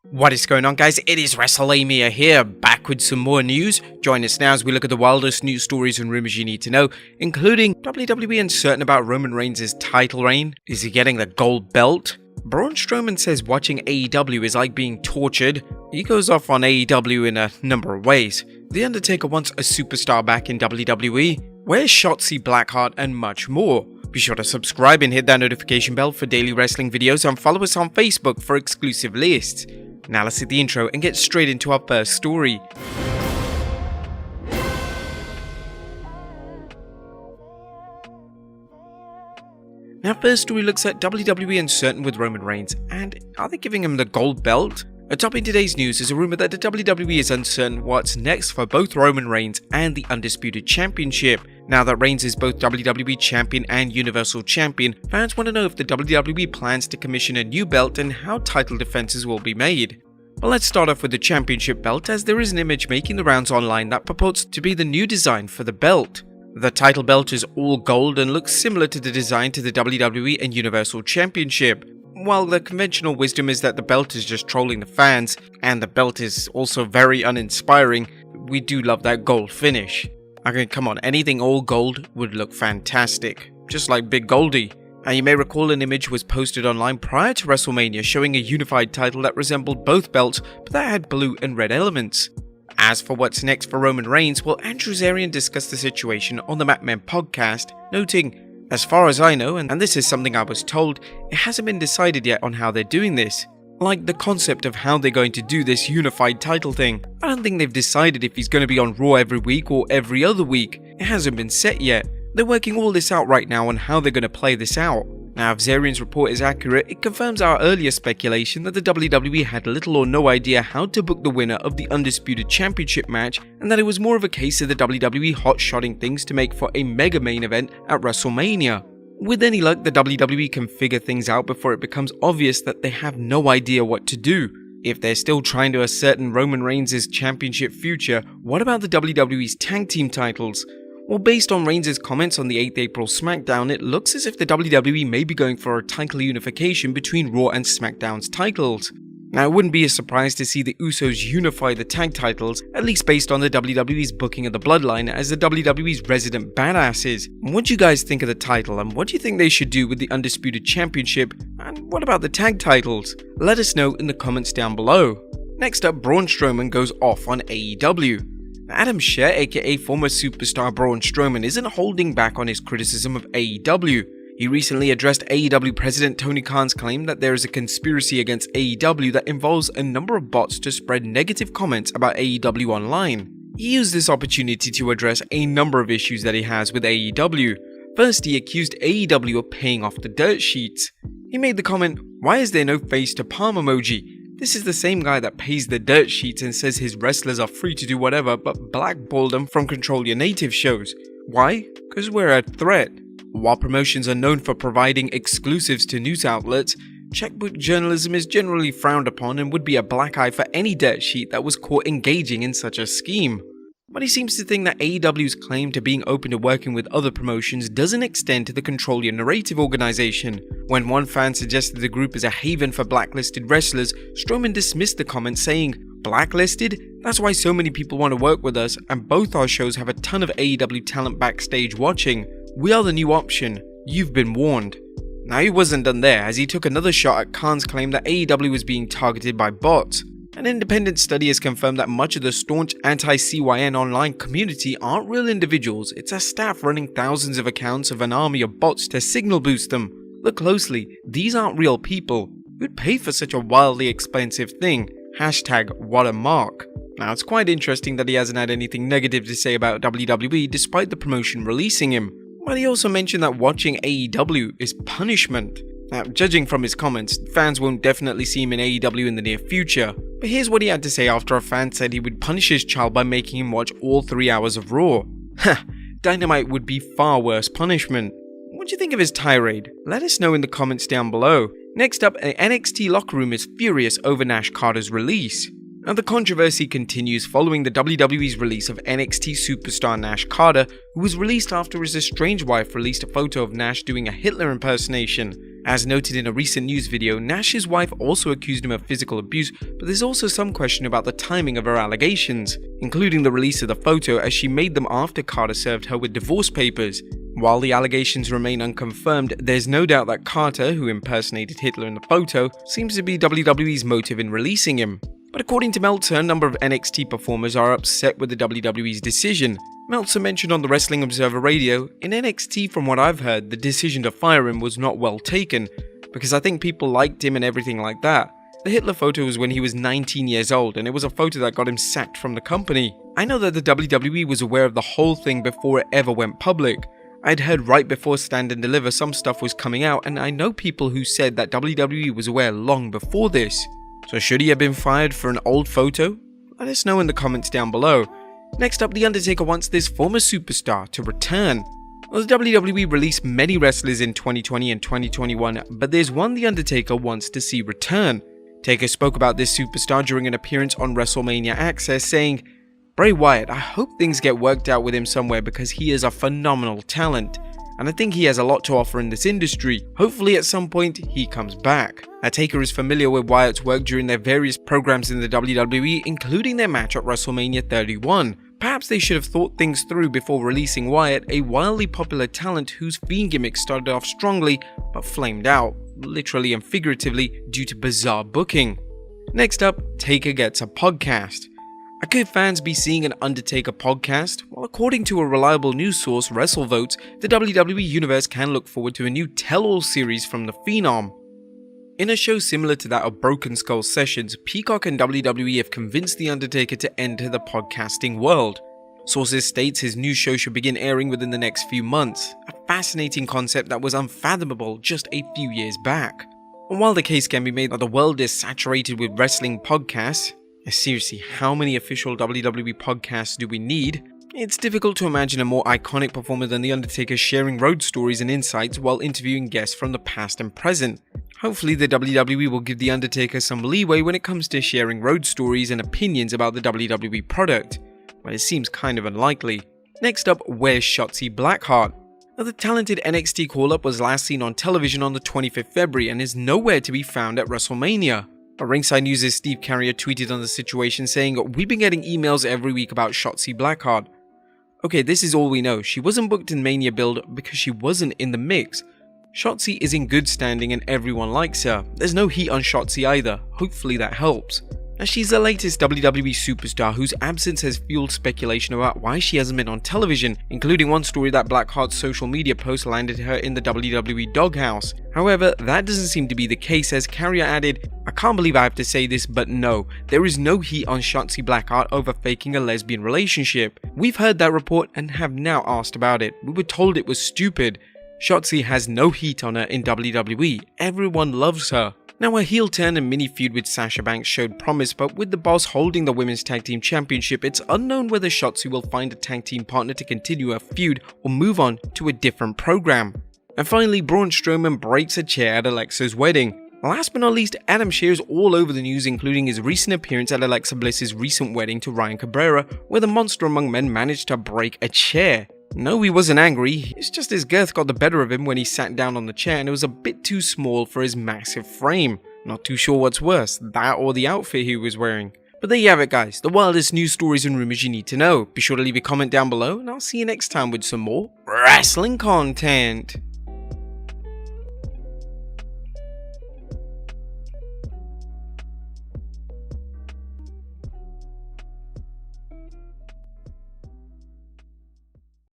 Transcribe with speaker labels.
Speaker 1: What is going on, guys? It is Wrestlelamia here, back with some more news. Join us now as we look at the wildest news stories and rumors you need to know, including WWE uncertain about Roman Reigns' title reign. Is he getting the gold belt? Braun Strowman says watching AEW is like being tortured. He goes off on AEW in a number of ways. The Undertaker wants a superstar back in WWE. Where's Shotzi, Blackheart, and much more. Be sure to subscribe and hit that notification bell for daily wrestling videos, and follow us on Facebook for exclusive lists. Now let's hit the intro and get straight into our first story. Now, first story looks at WWE uncertain with Roman Reigns, and are they giving him the gold belt? Atop in today's news is a rumor that the WWE is uncertain what's next for both Roman Reigns and the Undisputed Championship. Now that Reigns is both WWE Champion and Universal Champion, fans want to know if the WWE plans to commission a new belt and how title defenses will be made. But let's start off with the championship belt, as there is an image making the rounds online that purports to be the new design for the belt. The title belt is all gold and looks similar to the design to the WWE and Universal Championship. While the conventional wisdom is that the belt is just trolling the fans, and the belt is also very uninspiring, we do love that gold finish. I mean, come on, anything all gold would look fantastic, just like Big Goldie. And you may recall an image was posted online prior to WrestleMania showing a unified title that resembled both belts, but that had blue and red elements. As for what's next for Roman Reigns, well, Andrew Zarian discussed the situation on the Mat Men podcast, noting, "As far as I know, and this is something I was told, it hasn't been decided yet on how they're doing this. Like the concept of how they're going to do this unified title thing. I don't think they've decided if he's going to be on Raw every week or every other week. It hasn't been set yet. They're working all this out right now on how they're going to play this out." Now, if Zarian's report is accurate, it confirms our earlier speculation that the WWE had little or no idea how to book the winner of the Undisputed Championship match, and that it was more of a case of the WWE hot-shotting things to make for a mega main event at WrestleMania. With any luck, the WWE can figure things out before it becomes obvious that they have no idea what to do. If they're still trying to ascertain Roman Reigns' championship future, what about the WWE's tag team titles? Well, based on Reigns' comments on the 8th April SmackDown, it looks as if the WWE may be going for a title unification between Raw and SmackDown's titles. Now, it wouldn't be a surprise to see the Usos unify the tag titles, at least based on the WWE's booking of the Bloodline as the WWE's resident badasses. What do you guys think of the title, and what do you think they should do with the Undisputed Championship, and what about the tag titles? Let us know in the comments down below. Next up, Braun Strowman goes off on AEW. Adam Scherr, aka former superstar Braun Strowman, isn't holding back on his criticism of AEW. He recently addressed AEW President Tony Khan's claim that there is a conspiracy against AEW that involves a number of bots to spread negative comments about AEW online. He used this opportunity to address a number of issues that he has with AEW. First, he accused AEW of paying off the dirt sheets. He made the comment, "Why is there no face to palm emoji? This is the same guy that pays the dirt sheets and says his wrestlers are free to do whatever but blackballed them from Control Your Native shows. Why? Because we're a threat." While promotions are known for providing exclusives to news outlets, checkbook journalism is generally frowned upon and would be a black eye for any dirt sheet that was caught engaging in such a scheme. But he seems to think that AEW's claim to being open to working with other promotions doesn't extend to the Control Your Narrative organization. When one fan suggested the group is a haven for blacklisted wrestlers, Strowman dismissed the comment, saying, "Blacklisted? That's why so many people want to work with us, and both our shows have a ton of AEW talent backstage watching. We are the new option. You've been warned." Now, he wasn't done there, as he took another shot at Khan's claim that AEW was being targeted by bots. An independent study has confirmed that much of the staunch anti-CYN online community aren't real individuals, it's a staff running thousands of accounts of an army of bots to signal boost them. Look closely, these aren't real people. Who'd pay for such a wildly expensive thing? #what a mark. Now, it's quite interesting that he hasn't had anything negative to say about WWE despite the promotion releasing him. But he also mentioned that watching AEW is punishment. Now, judging from his comments, fans won't definitely see him in AEW in the near future. But here's what he had to say after a fan said he would punish his child by making him watch all 3 hours of Raw. Dynamite would be far worse punishment. What do you think of his tirade? Let us know in the comments down below. Next up, an NXT locker room is furious over Nash Carter's release. Now, the controversy continues following the WWE's release of NXT superstar Nash Carter, who was released after his estranged wife released a photo of Nash doing a Hitler impersonation. As noted in a recent news video, Nash's wife also accused him of physical abuse, but there's also some question about the timing of her allegations, including the release of the photo as she made them after Carter served her with divorce papers. While the allegations remain unconfirmed, there's no doubt that Carter, who impersonated Hitler in the photo, seems to be WWE's motive in releasing him. But according to Meltzer, a number of NXT performers are upset with the WWE's decision. Meltzer mentioned on the Wrestling Observer Radio, in NXT from what I've heard, the decision to fire him was not well taken, because I think people liked him and everything like that. The Hitler photo was when he was 19 years old, and it was a photo that got him sacked from the company. I know that the WWE was aware of the whole thing before it ever went public. I'd heard right before Stand and Deliver some stuff was coming out, and I know people who said that WWE was aware long before this. So should he have been fired for an old photo? Let us know in the comments down below. Next up, The Undertaker wants this former superstar to return. Well, the WWE released many wrestlers in 2020 and 2021, but there's one The Undertaker wants to see return. Taker spoke about this superstar during an appearance on WrestleMania Access, saying, "Bray Wyatt, I hope things get worked out with him somewhere because he is a phenomenal talent. And I think he has a lot to offer in this industry. Hopefully at some point he comes back." Taker is familiar with Wyatt's work during their various programs in the WWE, including their match at WrestleMania 31. Perhaps they should have thought things through before releasing Wyatt, a wildly popular talent whose Fiend gimmick started off strongly but flamed out, literally and figuratively, due to bizarre booking. Next up, Taker gets a podcast. Could fans be seeing an Undertaker podcast? Well, according to a reliable news source, WrestleVotes, the WWE Universe can look forward to a new tell-all series from the Phenom. In a show similar to that of Broken Skull Sessions, Peacock and WWE have convinced The Undertaker to enter the podcasting world. Sources states his new show should begin airing within the next few months, a fascinating concept that was unfathomable just a few years back. And while the case can be made that the world is saturated with wrestling podcasts, seriously, how many official WWE podcasts do we need? It's difficult to imagine a more iconic performer than The Undertaker sharing road stories and insights while interviewing guests from the past and present. Hopefully the WWE will give The Undertaker some leeway when it comes to sharing road stories and opinions about the WWE product, but it seems kind of unlikely. Next up, where's Shotzi Blackheart? Now, the talented NXT call-up was last seen on television on the 25th February and is nowhere to be found at WrestleMania. Ringside News' Steve Carrier tweeted on the situation saying, "We've been getting emails every week about Shotzi Blackheart." Okay, this is all we know. She wasn't booked in Mania Build because she wasn't in the mix. Shotzi is in good standing and everyone likes her. There's no heat on Shotzi either. Hopefully that helps. Now, she's the latest WWE superstar whose absence has fueled speculation about why she hasn't been on television, including one story that Blackheart's social media post landed her in the WWE doghouse. However, that doesn't seem to be the case, as Carrier added, "I can't believe I have to say this, but no, there is no heat on Shotzi Blackheart over faking a lesbian relationship. We've heard that report and have now asked about it. We were told it was stupid. Shotzi has no heat on her in WWE. Everyone loves her." Now, her heel turn and mini feud with Sasha Banks showed promise, but with the boss holding the Women's Tag Team Championship, it's unknown whether Shotzi will find a tag team partner to continue her feud or move on to a different program. And finally, Braun Strowman breaks a chair at Alexa's wedding. Last but not least, Adam Shear's all over the news, including his recent appearance at Alexa Bliss's recent wedding to Ryan Cabrera, where the monster among men managed to break a chair. No, he wasn't angry, it's just his girth got the better of him when he sat down on the chair and it was a bit too small for his massive frame. Not too sure what's worse, that or the outfit he was wearing. But there you have it guys, the wildest news stories and rumors you need to know. Be sure to leave a comment down below and I'll see you next time with some more wrestling content.